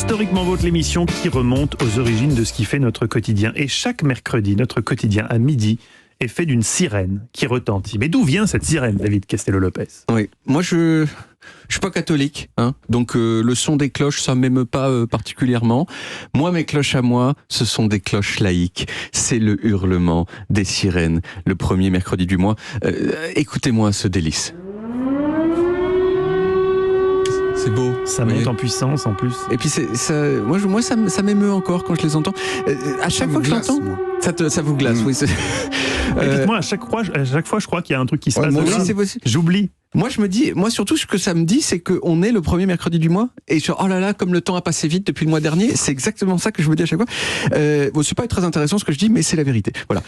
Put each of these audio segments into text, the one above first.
Historiquement Vôtre, l'émission qui remonte aux origines de ce qui fait notre quotidien. Et chaque mercredi, notre quotidien à midi est fait d'une sirène qui retentit. Mais d'où vient cette sirène, David Castello-Lopez ? Oui, moi je suis pas catholique, donc le son des cloches, ça m'émeut pas particulièrement. Moi, mes cloches à moi, ce sont des cloches laïques. C'est le hurlement des sirènes, le premier mercredi du mois. Écoutez-moi ce délice. C'est beau. Ça monte en puissance en plus. Et puis moi ça m'émeut encore quand je les entends. À chaque fois que je l'entends, ça vous glace. Oui. Dites-moi, à chaque fois, je crois qu'il y a un truc qui se passe. Moi aussi, c'est possible. J'oublie. Moi, surtout, ce que ça me dit, c'est qu'on est le premier mercredi du mois, et oh là là, comme le temps a passé vite depuis le mois dernier, c'est exactement ça que je me dis à chaque fois. C'est pas très intéressant ce que je dis, mais c'est la vérité. Voilà.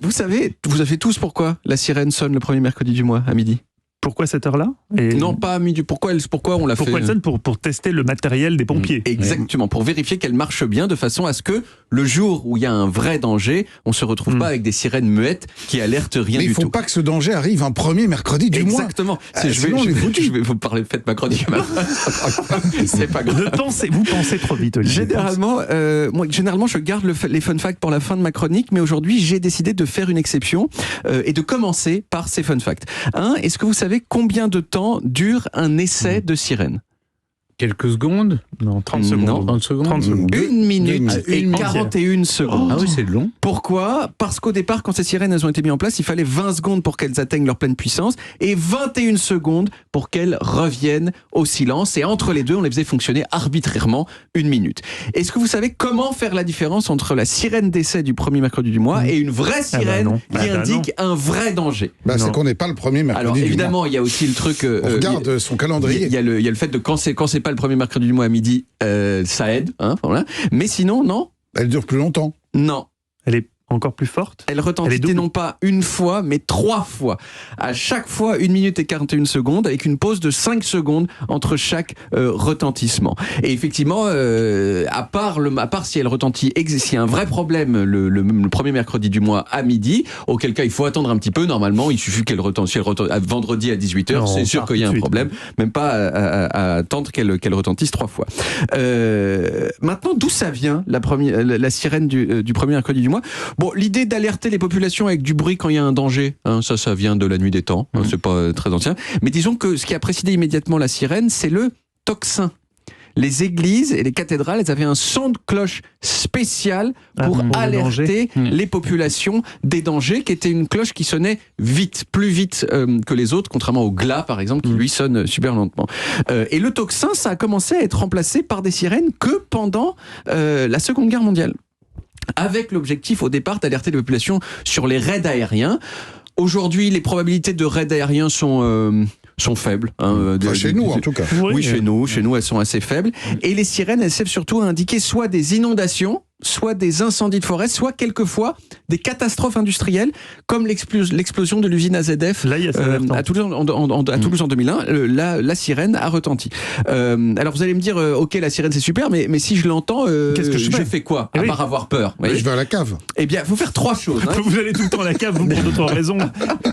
Vous savez tous pourquoi la sirène sonne le premier mercredi du mois à midi? Pourquoi cette heure-là ? Non, pas à midi. Pourquoi on l'a fait ? Pourquoi elle sonne pour tester le matériel des pompiers. Exactement, pour vérifier qu'elle marche bien, de façon à ce que le jour où il y a un vrai danger, on se retrouve pas avec des sirènes muettes qui alertent rien du tout. Mais il faut pas que ce danger arrive un premier mercredi du mois. Exactement. Je vais vous parler de fête Macronique. C'est pas grave. Vous pensez trop vite, Olivier. Généralement, je garde les fun facts pour la fin de ma chronique, mais aujourd'hui, j'ai décidé de faire une exception et de commencer par ces fun facts. Est-ce que vous savez combien de temps dure un essai de sirène ? Quelques secondes ? Non, 30 secondes. Non, 30 secondes. 1 minute et 41 secondes. Ah oui, c'est long. Pourquoi ? Parce qu'au départ, quand ces sirènes elles ont été mises en place, il fallait 20 secondes pour qu'elles atteignent leur pleine puissance et 21 secondes pour qu'elles reviennent au silence. Et entre les deux, on les faisait fonctionner arbitrairement 1 minute. Est-ce que vous savez comment faire la différence entre la sirène d'essai du premier mercredi du mois et une vraie sirène qui indique un vrai danger ? C'est qu'on n'est pas le premier mercredi Alors du mois. évidemment, il y a aussi le truc... on regarde son calendrier. Il y a le fait de quand c'est pas le premier mercredi du mois à midi, ça aide. Voilà. Mais sinon, non. Elle dure plus longtemps. Non. Elle est encore plus forte. Elle retentit non pas une fois, mais 3 fois. À chaque fois, 1 minute et 41 secondes, avec une pause de 5 secondes entre chaque retentissement. Et effectivement, à part si elle retentit, s'il y a un vrai problème le premier mercredi du mois à midi, auquel cas il faut attendre un petit peu. Normalement, il suffit qu'elle retentisse vendredi à 18h, c'est sûr qu'il y a un problème. Même pas à attendre qu'elle retentisse 3 fois. Maintenant, d'où ça vient, la sirène du premier mercredi du mois ? Bon, l'idée d'alerter les populations avec du bruit quand il y a un danger, ça vient de la nuit des temps, c'est pas très ancien. Mais disons que ce qui a précédé immédiatement la sirène, c'est le tocsin. Les églises et les cathédrales, elles avaient un son de cloche spécial pour alerter les populations des dangers, qui était une cloche qui sonnait vite, plus vite que les autres, contrairement au glas, par exemple, qui lui sonne super lentement. Et le tocsin, ça a commencé à être remplacé par des sirènes que pendant la Seconde Guerre mondiale, avec l'objectif au départ d'alerter les populations sur les raids aériens. Aujourd'hui, les probabilités de raids aériens sont faibles. Chez nous, en tout cas. Oui, chez nous, elles sont assez faibles. Et les sirènes, elles servent surtout à indiquer soit des inondations, soit des incendies de forêt, soit quelquefois des catastrophes industrielles, comme l'explosion de l'usine AZF à Toulouse en 2001. La sirène a retenti. Alors vous allez me dire, ok, la sirène c'est super, mais si je l'entends, qu'est-ce que je fais quoi à part avoir peur? Je vais à la cave. Eh bien, il faut faire 3 choses. Vous allez tout le temps à la cave, vous, pour d'autres raisons,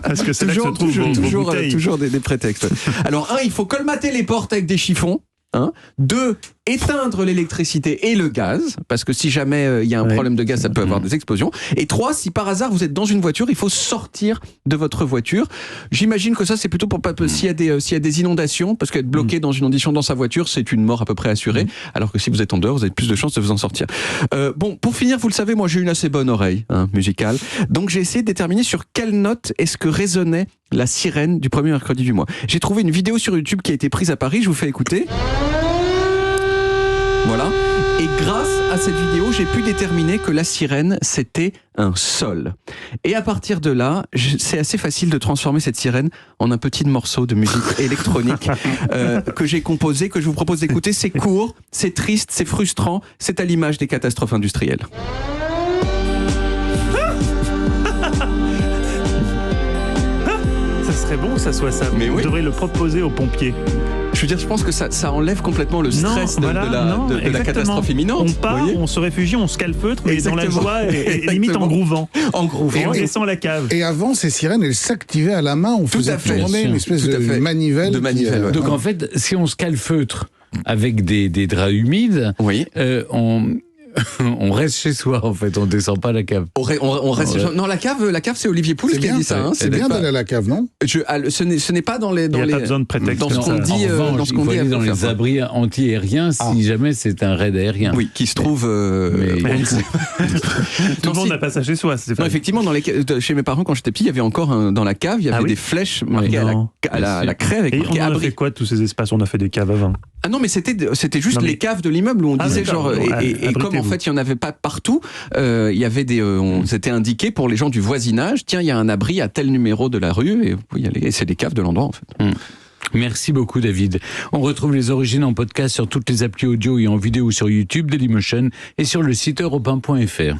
parce que c'est là que se trouvent vos bouteilles. Toujours des prétextes. Alors, 1, il faut colmater les portes avec des chiffons. 2, éteindre l'électricité et le gaz, parce que si jamais il y a un problème de gaz, ça peut avoir des explosions. Et 3, si par hasard vous êtes dans une voiture, il faut sortir de votre voiture. J'imagine que ça c'est plutôt pour s'il y a des inondations, parce qu'être bloqué dans une inondation dans sa voiture, c'est une mort à peu près assurée, alors que si vous êtes en dehors, vous avez plus de chances de vous en sortir. Bon, pour finir, vous le savez, moi j'ai une assez bonne oreille musicale, donc j'ai essayé de déterminer sur quelle note est-ce que résonnait la sirène du premier mercredi du mois. J'ai trouvé une vidéo sur YouTube qui a été prise à Paris, je vous fais écouter. Voilà. Et grâce à cette vidéo, j'ai pu déterminer que la sirène, c'était un sol. Et à partir de là, c'est assez facile de transformer cette sirène en un petit morceau de musique électronique que j'ai composé, que je vous propose d'écouter. C'est court, c'est triste, c'est frustrant, c'est à l'image des catastrophes industrielles. Ça serait bon que ça soit ça. Mais Vous devriez le proposer aux pompiers. Je veux dire, je pense que ça enlève complètement le stress de la catastrophe imminente. On part, on se réfugie, on se calfeutre, mais dans la joie et limite en grouvant. Et on descend la cave. Et avant, ces sirènes, elles s'activaient à la main. On faisait tourner une espèce de manivelle. Donc en fait, si on se calfeutre avec des draps humides, Oui. on reste chez soi, en fait, on descend pas à la cave. On reste. Ouais. Non, la cave, c'est Olivier Pouls C'est qui a bien, dit ça. Hein, C'est bien d'aller à la cave, non? ce n'est pas dans les. Il n'y a pas besoin de prétexte. Dans ce qu'on comme ça. dit, En revanche, dans ce qu'on il faut dit, aller faut dans faire les ça. abris anti-aériens si jamais c'est un raid aérien. Oui, qui se trouve. Mais- on ne sait- Tout le monde n'a pas ça chez soi. C'est Non, effectivement, chez mes parents, quand j'étais petit, il y avait encore dans la cave, il y avait Ah oui des flèches marquées Non. à la craie avec Et marqué on en a abri. fait quoi de tous ces espaces? On a fait des caves avant. Ah non, mais c'était juste Non, mais- les caves de l'immeuble où on Ah, disait d'accord. genre Bon, et comme en abritez-vous. fait il y en avait pas partout, il y avait c'était indiqué pour les gens du voisinage. Tiens, il y a un abri à tel numéro de la rue et vous pouvez y aller. Et c'est des caves de l'endroit en fait. Merci beaucoup David. On retrouve les origines en podcast sur toutes les applis audio et en vidéo sur YouTube, Dailymotion et sur le site europe1.fr.